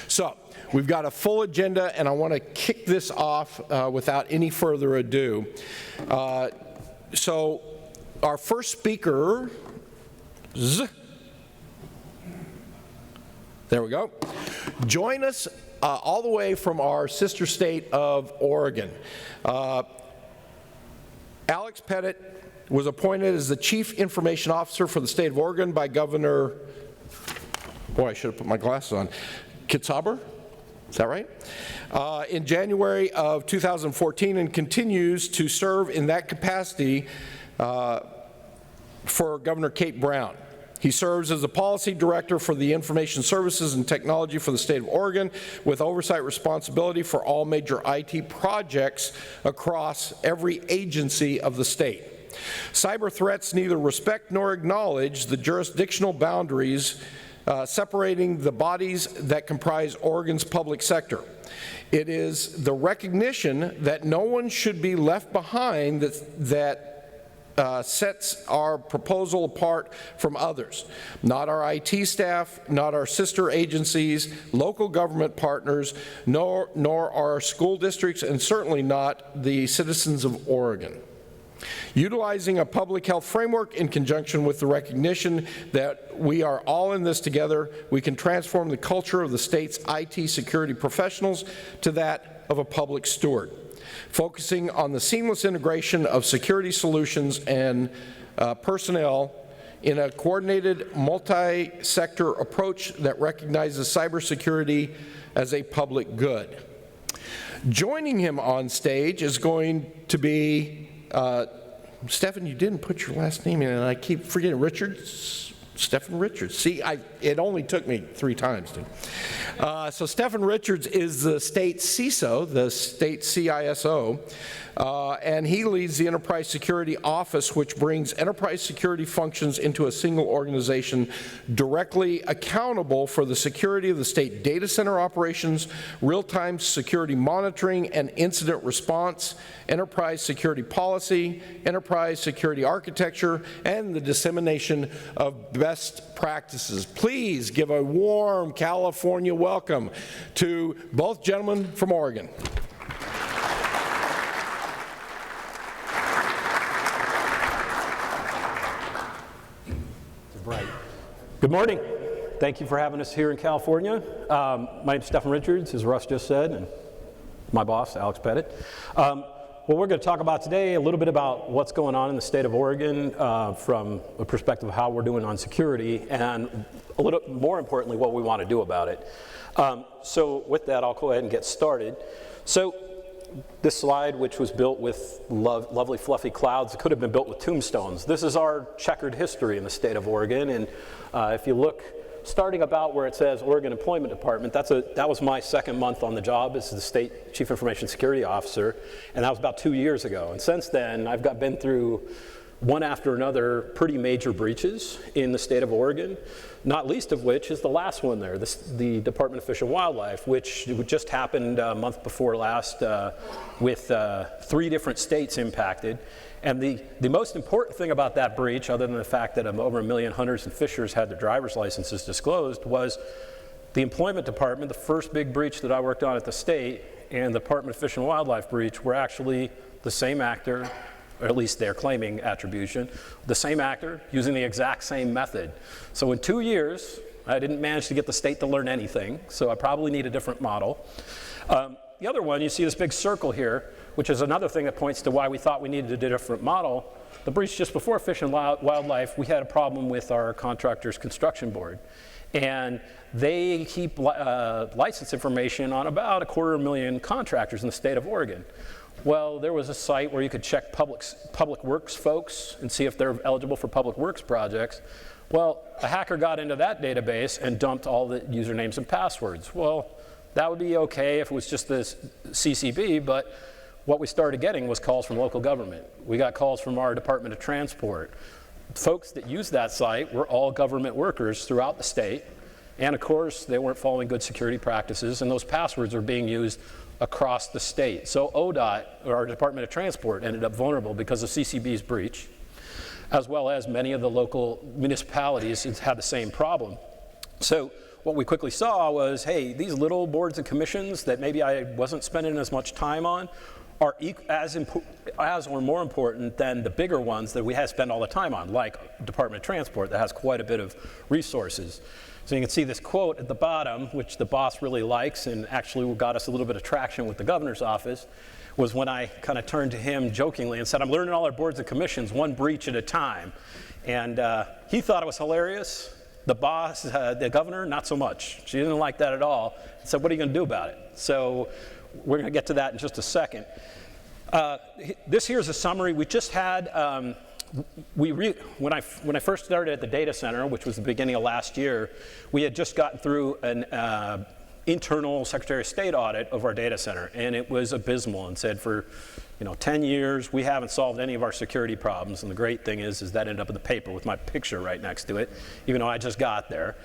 So, we've got a full agenda, and I want to kick this off without any further ado. So, our first speaker, there we go. Join us all the way from our sister state of Oregon. Alex Pettit was appointed as the Chief Information Officer for the state of Oregon by Governor, boy, I should have put my glasses on, Kitsaber, is that right? In January of 2014, and continues to serve in that capacity for Governor Kate Brown. He serves as the Policy Director for the Information Services and Technology for the state of Oregon, with oversight responsibility for all major IT projects across every agency of the state. Cyber threats neither respect nor acknowledge the jurisdictional boundaries separating the bodies that comprise Oregon's public sector. It is the recognition that no one should be left behind that sets our proposal apart from others. Not our IT staff, not our sister agencies, local government partners, nor our school districts, and certainly not the citizens of Oregon. Utilizing a public health framework in conjunction with the recognition that we are all in this together, we can transform the culture of the state's IT security professionals to that of a public steward, focusing on the seamless integration of security solutions and personnel in a coordinated multi-sector approach that recognizes cybersecurity as a public good. Joining him on stage is going to be Stefan, you didn't put your last name in, and I keep forgetting. Stefan Richards. See, it only took me 3 times, dude. So Stefan Richards is the state CISO, the state CISO, and he leads the Enterprise Security Office, which brings enterprise security functions into a single organization, directly accountable for the security of the state data center operations, real-time security monitoring and incident response, enterprise security policy, enterprise security architecture, and the dissemination of best practices. Please give a warm California welcome to both gentlemen from Oregon. Right. Good morning. Thank you for having us here in California. My name is Stefan Richards, as Russ just said, and my boss, Alex Pettit. What we're going to talk about today, a little bit about what's going on in the state of Oregon from a perspective of how we're doing on security, and a little more importantly, what we want to do about it. So with that, I'll go ahead and get started. So this slide, which was built with lovely fluffy clouds, could have been built with tombstones. This is our checkered history in the state of Oregon, and if you look starting about where it says Oregon Employment Department, that was my second month on the job as the State Chief Information Security Officer, and that was about 2 years ago. And since then, I've been through one after another pretty major breaches in the state of Oregon, not least of which is the last one there, the Department of Fish and Wildlife, which just happened a month before last with 3 different states impacted. And the most important thing about that breach, other than the fact that over 1 million hunters and fishers had their driver's licenses disclosed, was the Employment Department, the first big breach that I worked on at the state, and the Department of Fish and Wildlife breach were actually the same actor, or at least they're claiming attribution, the same actor using the exact same method. So in 2 years, I didn't manage to get the state to learn anything, so I probably need a different model. The other one, you see this big circle here, which is another thing that points to why we thought we needed a different model. The breach just before Fish and Wildlife, we had a problem with our contractor's construction board. And they keep license information on about 250,000 contractors in the state of Oregon. Well, there was a site where you could check public works folks and see if they're eligible for public works projects. Well, a hacker got into that database and dumped all the usernames and passwords. Well, that would be okay if it was just this CCB, but what we started getting was calls from local government. We got calls from our Department of Transport. Folks that used that site were all government workers throughout the state. And of course, they weren't following good security practices, and those passwords were being used across the state. So ODOT, or our Department of Transport, ended up vulnerable because of CCB's breach, as well as many of the local municipalities had the same problem. So what we quickly saw was, hey, these little boards and commissions that maybe I wasn't spending as much time on are as or more important than the bigger ones that we have spent all the time on, like Department of Transport that has quite a bit of resources. So you can see this quote at the bottom, which the boss really likes and actually got us a little bit of traction with the governor's office, was when I kind of turned to him jokingly and said, I'm learning all our boards and commissions one breach at a time. And he thought it was hilarious. The boss, the governor, not so much. She didn't like that at all. So what are you going to do about it? So we're going to get to that in just a second. This here's a summary. We just had, when I first started at the data center, which was the beginning of last year, we had just gotten through an internal Secretary of State audit of our data center, and it was abysmal, and said for 10 years we haven't solved any of our security problems. And the great thing is that ended up in the paper with my picture right next to it, even though I just got there.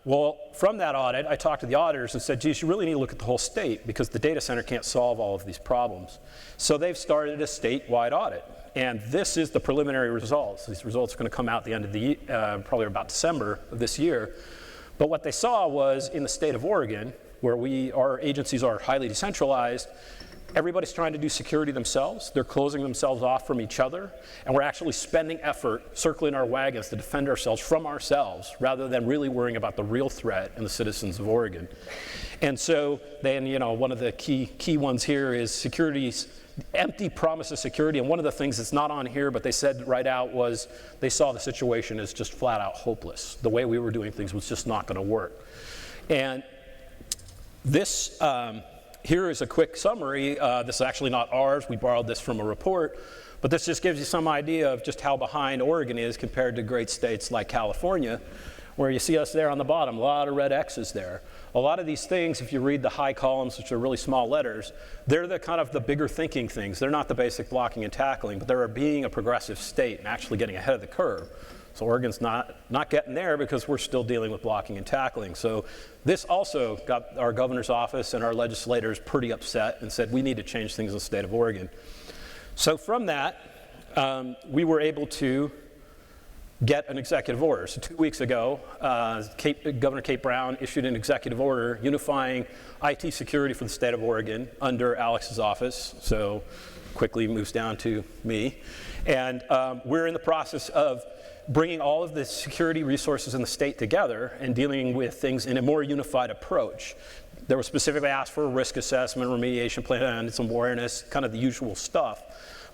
Well, from that audit, I talked to the auditors and said, geez, you really need to look at the whole state because the data center can't solve all of these problems. So they've started a statewide audit. And this is the preliminary results. These results are going to come out at the end of the year, probably about December of this year. But what they saw was in the state of Oregon, where our agencies are highly decentralized, everybody's trying to do security themselves. They're closing themselves off from each other. And we're actually spending effort circling our wagons to defend ourselves from ourselves rather than really worrying about the real threat and the citizens of Oregon. And so then, one of the key ones here is security's empty promise of security. And one of the things that's not on here, but they said right out, was they saw the situation as just flat out hopeless. The way we were doing things was just not going to work. And this here is a quick summary. This is actually not ours. We borrowed this from a report. But this just gives you some idea of just how behind Oregon is compared to great states like California, where you see us there on the bottom, a lot of red X's there. A lot of these things, if you read the high columns, which are really small letters, they're the kind of the bigger thinking things. They're not the basic blocking and tackling, but they're being a progressive state and actually getting ahead of the curve. So Oregon's not getting there because we're still dealing with blocking and tackling. So this also got our governor's office and our legislators pretty upset and said, we need to change things in the state of Oregon. So from that, we were able to get an executive order. So 2 weeks ago, Governor Kate Brown issued an executive order unifying IT security for the state of Oregon under Alex's office. So quickly moves down to me. And we're in the process of bringing all of the security resources in the state together and dealing with things in a more unified approach. There was specifically asked for a risk assessment, remediation plan, some awareness, kind of the usual stuff.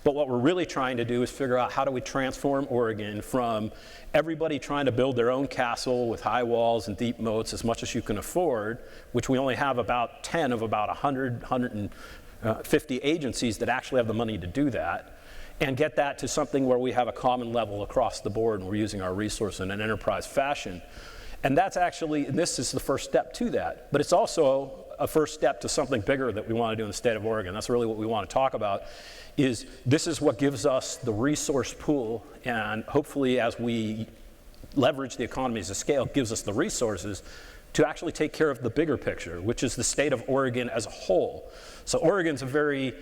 But what we're really trying to do is figure out how do we transform Oregon from everybody trying to build their own castle with high walls and deep moats as much as you can afford, which we only have about 10 of about 150 agencies that actually have the money to do that, and get that to something where we have a common level across the board and we're using our resource in an enterprise fashion. And that's actually, and this is the first step to that, but it's also a first step to something bigger that we want to do in the state of Oregon. That's really what we want to talk about. This is what gives us the resource pool, and hopefully as we leverage the economies of scale, gives us the resources to actually take care of the bigger picture, which is the state of Oregon as a whole. So Oregon's a very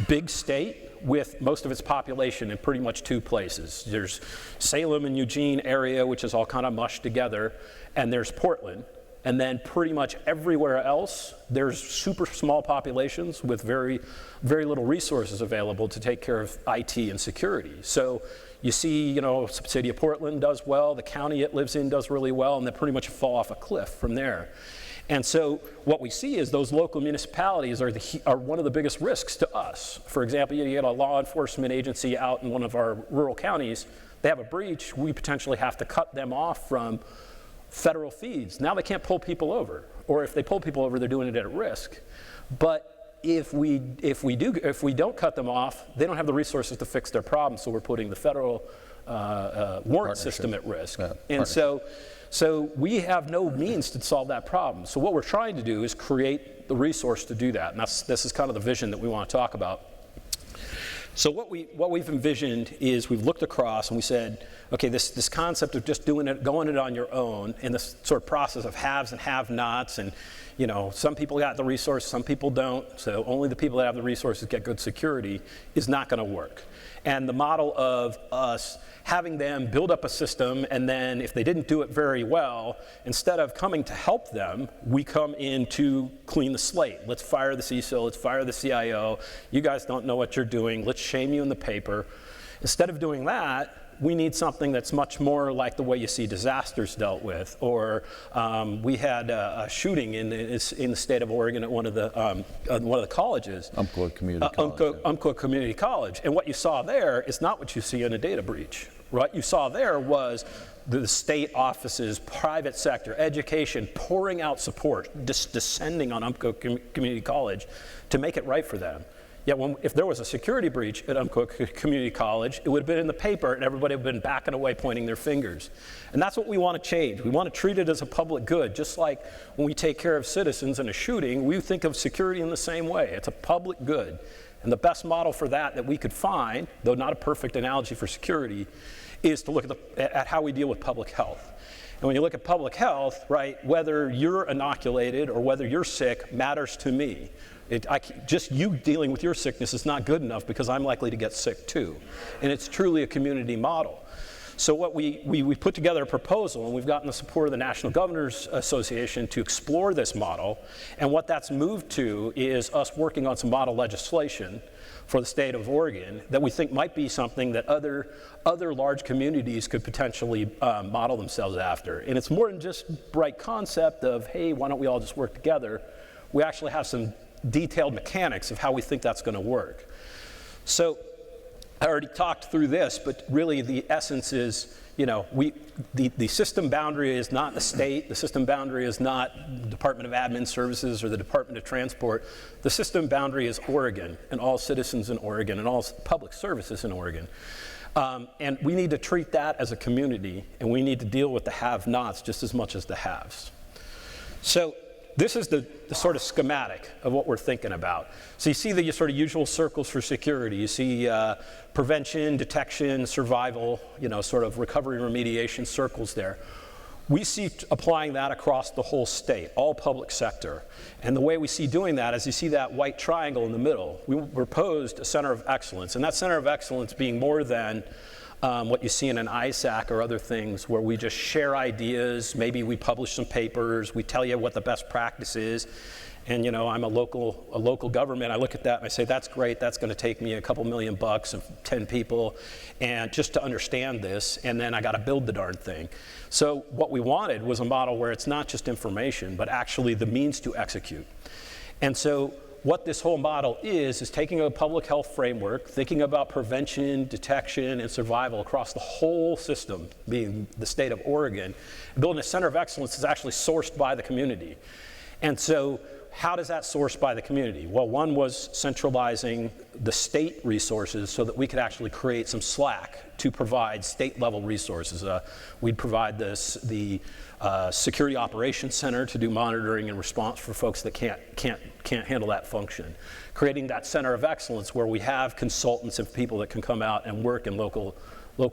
big state with most of its population in pretty much two places. There's Salem and Eugene area, which is all kind of mushed together, and there's Portland. And then pretty much everywhere else, there's super small populations with very, very little resources available to take care of IT and security. So you see, the city of Portland does well, the county it lives in does really well, and they pretty much fall off a cliff from there. And so what we see is those local municipalities are one of the biggest risks to us. For example, you get a law enforcement agency out in one of our rural counties, they have a breach, we potentially have to cut them off from federal feeds. Now they can't pull people over, or if they pull people over, they're doing it at risk. But if we don't cut them off, they don't have the resources to fix their problem, so we're putting the federal warrant system at risk. Yeah, and so So we have no means to solve that problem. So what we're trying to do is create the resource to do that. And this is kind of the vision that we want to talk about. So what we've envisioned is we've looked across and we said, okay, this concept of just going it on your own, and this sort of process of haves and have-nots, and some people got the resource, some people don't, so only the people that have the resources get good security, is not going to work. And the model of us having them build up a system, and then if they didn't do it very well, instead of coming to help them, we come in to clean the slate. Let's fire the CISO, let's fire the CIO. You guys don't know what you're doing. Let's shame you in the paper. Instead of doing that, we need something that's much more like the way you see disasters dealt with. Or we had a shooting in the state of Oregon at one of the colleges. Umpqua Community College. Umpqua Community College. And what you saw there is not what you see in a data breach. What you saw there was the state offices, private sector, education pouring out support, just descending on Umpqua Community College to make it right for them. Yet if there was a security breach at Umpqua Community College, it would have been in the paper and everybody would have been backing away, pointing their fingers. And that's what we want to change. We want to treat it as a public good, just like when we take care of citizens in a shooting, we think of security in the same way. It's a public good. And the best model for that we could find, though not a perfect analogy for security, is to look at how we deal with public health. And when you look at public health, right, whether you're inoculated or whether you're sick matters to me. Just you dealing with your sickness is not good enough because I'm likely to get sick too. And it's truly a community model. So what we put together a proposal, and we've gotten the support of the National Governors Association to explore this model. And what that's moved to is us working on some model legislation for the state of Oregon that we think might be something that other large communities could potentially model themselves after. And it's more than just bright concept of, hey, why don't we all just work together? We actually have some detailed mechanics of how we think that's going to work. So I already talked through this, but really the essence is, the system boundary is not the state. The system boundary is not the Department of Admin Services or the Department of Transport. The system boundary is Oregon and all citizens in Oregon and all public services in Oregon. And we need to treat that as a community, and we need to deal with the have-nots just as much as the haves. So this is the sort of schematic of what we're thinking about. So you see the sort of usual circles for security. You see prevention, detection, survival, sort of recovery and remediation circles there. We see applying that across the whole state, all public sector. And the way we see doing that is you see that white triangle in the middle. We proposed a center of excellence, and that center of excellence being more than what you see in an ISAC or other things where we just share ideas, maybe we publish some papers, we tell you what the best practice is, and I'm a local government, I look at that and I say, that's great, that's going to take me a couple $1 million of 10 people, and just to understand this, and then I got to build the darn thing. So what we wanted was a model where it's not just information, but actually the means to execute. And so what this whole model is taking a public health framework, thinking about prevention, detection, and survival across the whole system, being the state of Oregon, building a center of excellence that's actually sourced by the community. And so how does that source by the community? Well, one was centralizing the state resources so that we could actually create some slack to provide state-level resources. We'd provide the Security Operations Center to do monitoring and response for folks that can't handle that function. Creating that center of excellence where we have consultants and people that can come out and work in local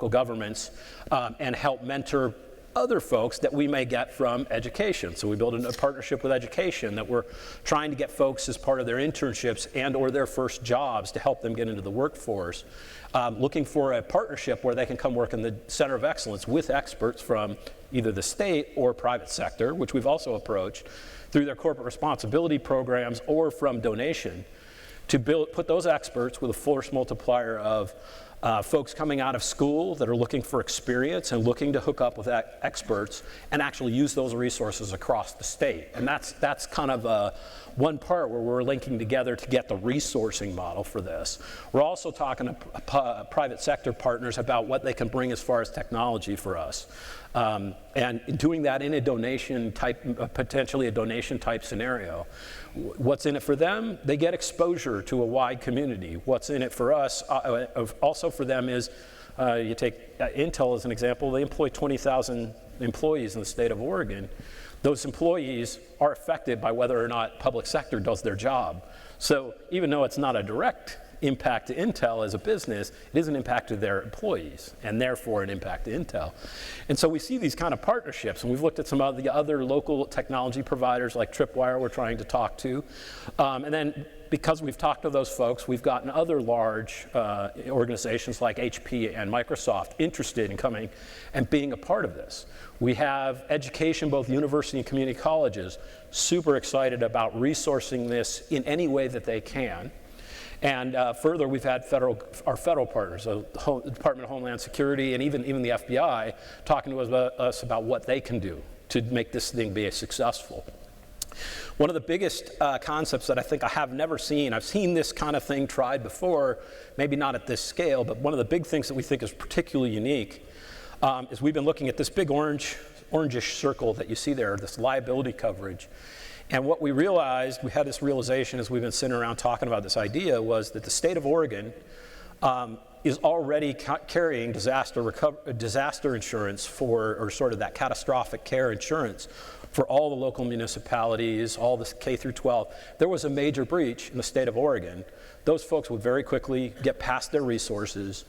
governments and help mentor other folks that we may get from education. So we built a partnership with education that we're trying to get folks as part of their internships and or their first jobs to help them get into the workforce. Looking for a partnership where they can come work in the center of excellence with experts from either the state or private sector, which we've also approached through their corporate responsibility programs or from donation, to put those experts with a force multiplier of folks coming out of school that are looking for experience and looking to hook up with experts and actually use those resources across the state. And that's kind of one part where we're linking together to get the resourcing model for this. We're also talking to private sector partners about what they can bring as far as technology for us. And doing that in a donation type, potentially a donation type scenario. What's in it for them? They get exposure to a wide community. What's in it for us, also for them is, you take Intel as an example, they employ 20,000 employees in the state of Oregon, those employees are affected by whether or not public sector does their job. So even though it's not a direct impact to Intel as a business, it is an impact to their employees, and therefore an impact to Intel. And so we see these kind of partnerships, and we've looked at some of the other local technology providers like Tripwire we're trying to talk to. And then because we've talked to those folks, we've gotten other large organizations like HP and Microsoft interested in coming and being a part of this. We have education, both university and community colleges, super excited about resourcing this in any way that they can. And further, we've had our federal partners, the Department of Homeland Security and even the FBI, talking to us about what they can do to make this thing be successful. One of the biggest concepts that I think I have never seen, I've seen this kind of thing tried before, maybe not at this scale, but one of the big things that we think is particularly unique is we've been looking at this big orangish circle that you see there, this liability coverage. And what we realized, we had this realization as we've been sitting around talking about this idea, was that the state of Oregon is already carrying disaster insurance or sort of that catastrophic care insurance for all the local municipalities, all the K through 12. There was a major breach in the state of Oregon. Those folks would very quickly get past their resources,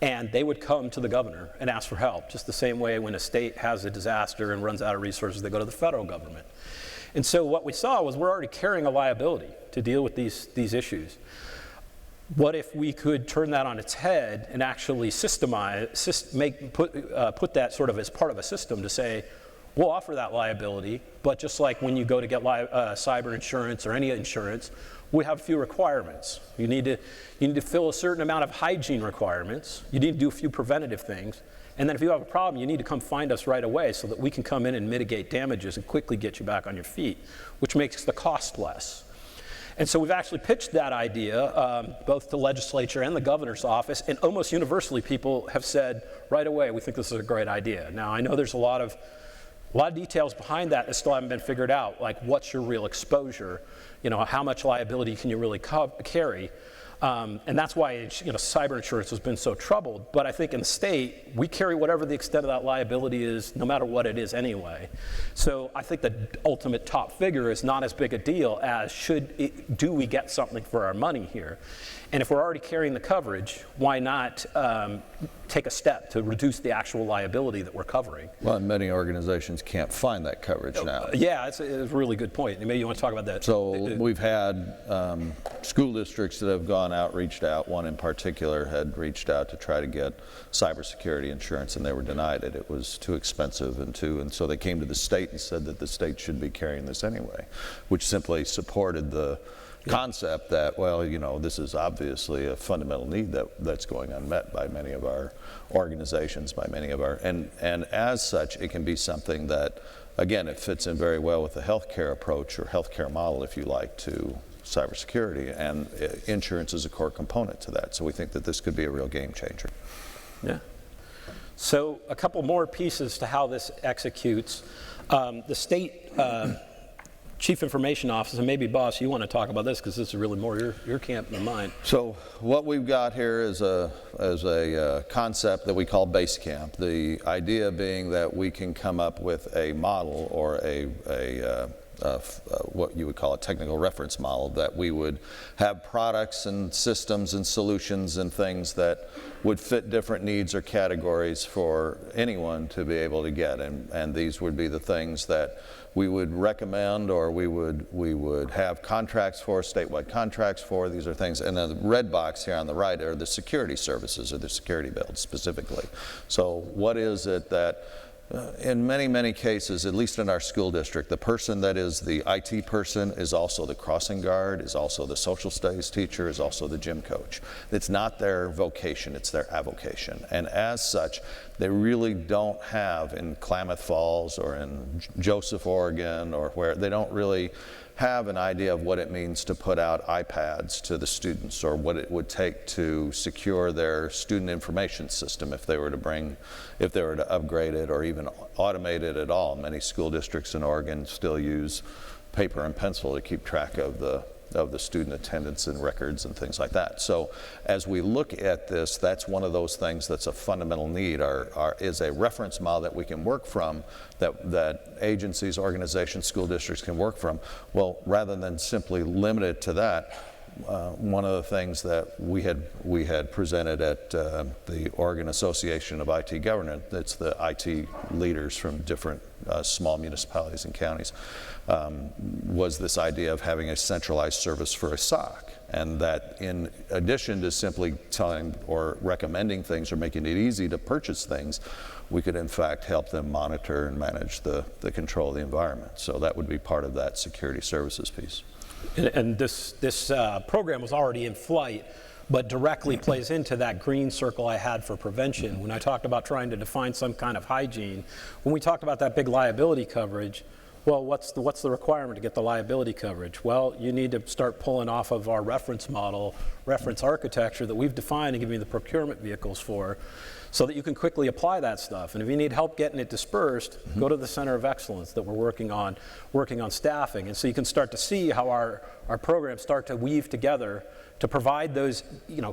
and they would come to the governor and ask for help, just the same way when a state has a disaster and runs out of resources, they go to the federal government. And so what we saw was we're already carrying a liability to deal with these issues. What if we could turn that on its head and actually put that sort of as part of a system to say, we'll offer that liability, but just like when you go to get cyber insurance or any insurance, we have a few requirements. You need to fill a certain amount of hygiene requirements. You need to do a few preventative things. And then if you have a problem, you need to come find us right away so that we can come in and mitigate damages and quickly get you back on your feet, which makes the cost less. And so we've actually pitched that idea both to legislature and the governor's office, and almost universally people have said right away, we think this is a great idea. Now I know there's a lot of details behind that that still haven't been figured out, like what's your real exposure, how much liability can you really carry? And that's why cyber insurance has been so troubled. But I think in the state, we carry whatever the extent of that liability is, no matter what it is anyway. So I think the ultimate top figure is not as big a deal as do we get something for our money here? And if we're already carrying the coverage, why not take a step to reduce the actual liability that we're covering? Well, many organizations can't find that coverage now. Yeah, it's a really good point. Maybe you want to talk about that. So we've had school districts that have gone out, reached out. One in particular had reached out to try to get cybersecurity insurance, and they were denied it. It was too expensive, and so they came to the state and said that the state should be carrying this anyway, which simply supported the concept that, well, this is obviously a fundamental need that's going unmet by many of our organizations, and as such, it can be something that, again, it fits in very well with the healthcare approach or healthcare model, if you like, to cybersecurity, and insurance is a core component to that. So we think that this could be a real game changer. Yeah. So a couple more pieces to how this executes. The state Chief Information Officer, and maybe Boss, you want to talk about this because this is really more your camp than mine. So what we've got here is a concept that we call base camp. The idea being that we can come up with a model or what you would call a technical reference model, that we would have products and systems and solutions and things that would fit different needs or categories for anyone to be able to get, and these would be the things that we would recommend, or we would have contracts for, statewide contracts for. These are things, and the red box here on the right are the security services or the security builds specifically. So what is it that in many cases, at least in our school district, the person that is the IT person is also the crossing guard, is also the social studies teacher, is also the gym coach. It's not their vocation, it's their avocation. And as such, they really don't have in Klamath Falls or in Joseph, Oregon, or where, they don't really have an idea of what it means to put out iPads to the students, or what it would take to secure their student information system if they were to upgrade it or even automate it at all. Many school districts in Oregon still use paper and pencil to keep track of the the student attendance and records and things like that. So as we look at this, that's one of those things that's a fundamental need, is a reference model that we can work from, that agencies, organizations, school districts can work from. Well, rather than simply limit it to that, one of the things that we had presented at the Oregon Association of IT Government, that's the IT leaders from different small municipalities and counties, was this idea of having a centralized service for a SOC, and that in addition to simply telling or recommending things or making it easy to purchase things, we could in fact help them monitor and manage the control of the environment. So that would be part of that security services piece. And this program was already in flight, but directly plays into that green circle I had for prevention. When I talked about trying to define some kind of hygiene, when we talked about that big liability coverage, well, what's the requirement to get the liability coverage? Well, you need to start pulling off of our reference model, reference architecture that we've defined and given you the procurement vehicles for, so that you can quickly apply that stuff. And if you need help getting it dispersed, go to the Center of Excellence that we're working on staffing. And so you can start to see how our programs start to weave together to provide those,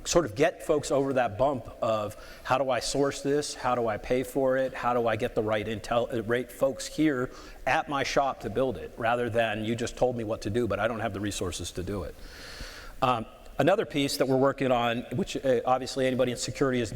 sort of get folks over that bump of how do I source this, how do I pay for it, how do I get the right folks here at my shop to build it, rather than you just told me what to do, but I don't have the resources to do it. Another piece that we're working on, which obviously anybody in security has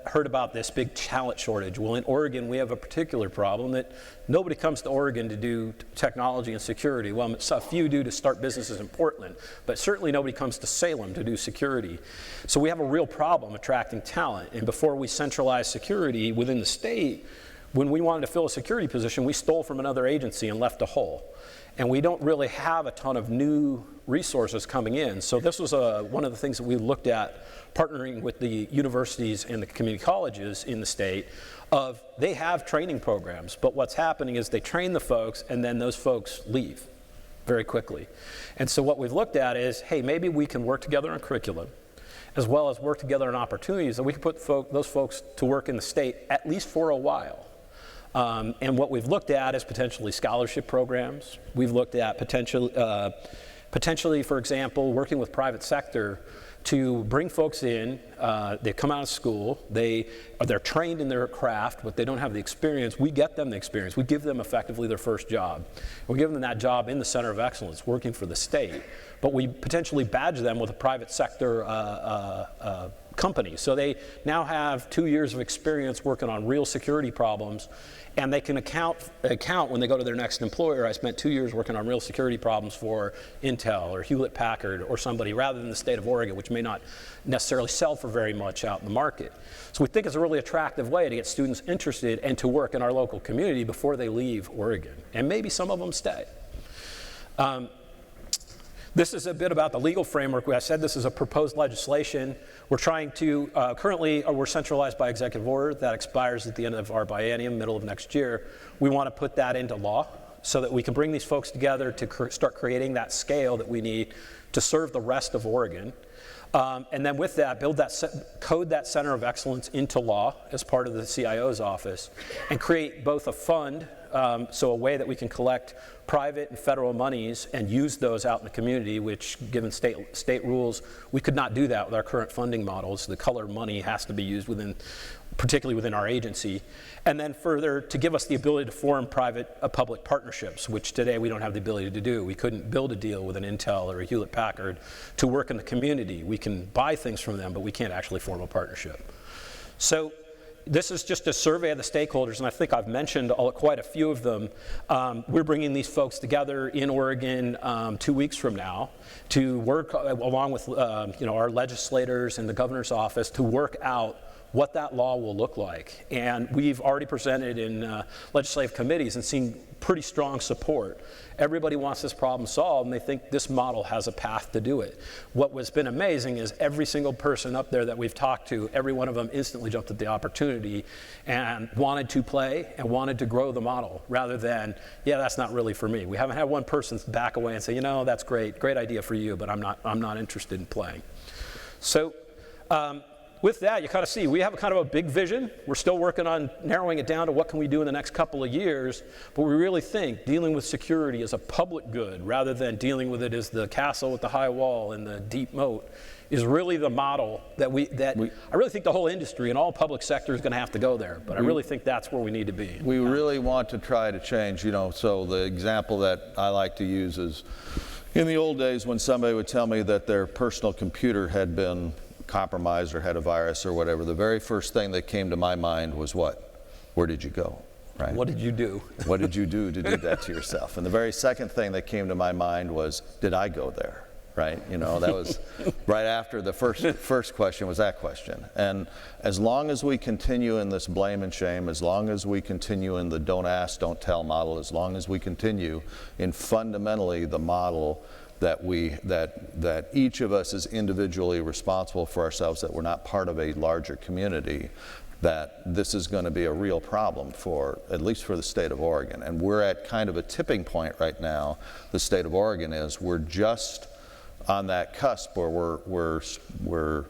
heard about, this big talent shortage. Well, in Oregon, we have a particular problem that nobody comes to Oregon to do technology and security. Well, a few do to start businesses in Portland, but certainly nobody comes to Salem to do security. So we have a real problem attracting talent. And before we centralized security within the state, when we wanted to fill a security position, we stole from another agency and left a hole. And we don't really have a ton of new resources coming in. So this was one of the things that we looked at, partnering with the universities and the community colleges in the state, of they have training programs, but what's happening is they train the folks and then those folks leave very quickly. And so what we've looked at is, hey, maybe we can work together on curriculum, as well as work together on opportunities that we can put those folks to work in the state at least for a while. And what we've looked at is potentially scholarship programs. We've looked at potentially, for example, working with private sector to bring folks in. They come out of school, they're trained in their craft, but they don't have the experience. We get them the experience. We give them effectively their first job. We give them that job in the Center of Excellence, working for the state. But we potentially badge them with a private sector company. So they now have 2 years of experience working on real security problems, and they can account when they go to their next employer, I spent 2 years working on real security problems for Intel or Hewlett Packard or somebody, rather than the state of Oregon, which may not necessarily sell for very much out in the market. So we think it's a really attractive way to get students interested and to work in our local community before they leave Oregon. And maybe some of them stay. This is a bit about the legal framework. I said this is a proposed legislation. We're trying to, currently we're centralized by executive order that expires at the end of our biennium, middle of next year. We want to put that into law so that we can bring these folks together to start creating that scale that we need to serve the rest of Oregon. And then with that, code that Center of Excellence into law as part of the CIO's office, and create both a fund, so a way that we can collect private and federal monies and use those out in the community, which, given state rules, we could not do that with our current funding models. The color money has to be used particularly within our agency. And then further, to give us the ability to form private-public partnerships, which today we don't have the ability to do. We couldn't build a deal with an Intel or a Hewlett Packard to work in the community. We can buy things from them, but we can't actually form a partnership. So this is just a survey of the stakeholders, and I think I've mentioned quite a few of them. We're bringing these folks together in Oregon 2 weeks from now to work along with our legislators and the governor's office to work out what that law will look like. And we've already presented in legislative committees and seen pretty strong support. Everybody wants this problem solved, and they think this model has a path to do it. What has been amazing is every single person up there that we've talked to, every one of them instantly jumped at the opportunity and wanted to play and wanted to grow the model, rather than, yeah, that's not really for me. We haven't had one person back away and say, that's great idea for you, but I'm not interested in playing. So with that, you kind of see we have kind of a big vision. We're still working on narrowing it down to what can we do in the next couple of years, but we really think dealing with security as a public good rather than dealing with it as the castle with the high wall and the deep moat is really the model that I really think the whole industry and all public sector is going to have to go there, but I really think that's where we need to be. We really want to try to change, so the example that I like to use is in the old days when somebody would tell me that their personal computer had been compromised or had a virus or whatever, the very first thing that came to my mind was what? Where did you go? Right? What did you do? What did you do to do that to yourself? And the very second thing that came to my mind was, did I go there? Right? That was right after the first question was that question. And as long as we continue in this blame and shame, as long as we continue in the don't ask, don't tell model, as long as we continue in fundamentally the model that each of us is individually responsible for ourselves, that we're not part of a larger community, that this is going to be a real problem at least for the state of Oregon. And we're at kind of a tipping point right now, the state of Oregon is. We're just on that cusp where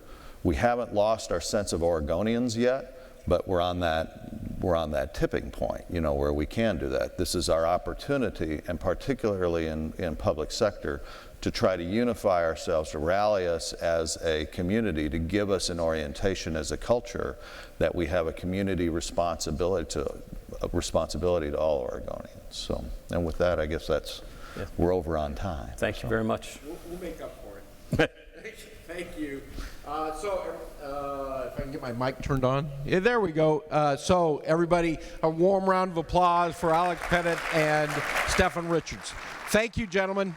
we haven't lost our sense of Oregonians yet, but we're on that tipping point, where we can do that. This is our opportunity, and particularly in public sector, to try to unify ourselves, to rally us as a community, to give us an orientation as a culture that we have a community responsibility to all Oregonians. So, and with that, I guess we're over on time. Thank you very much. We'll make up for it. Thank you. If I can get my mic turned on. Yeah, there we go. So everybody, a warm round of applause for Alex Pettit and Stefan Richardson. Thank you, gentlemen.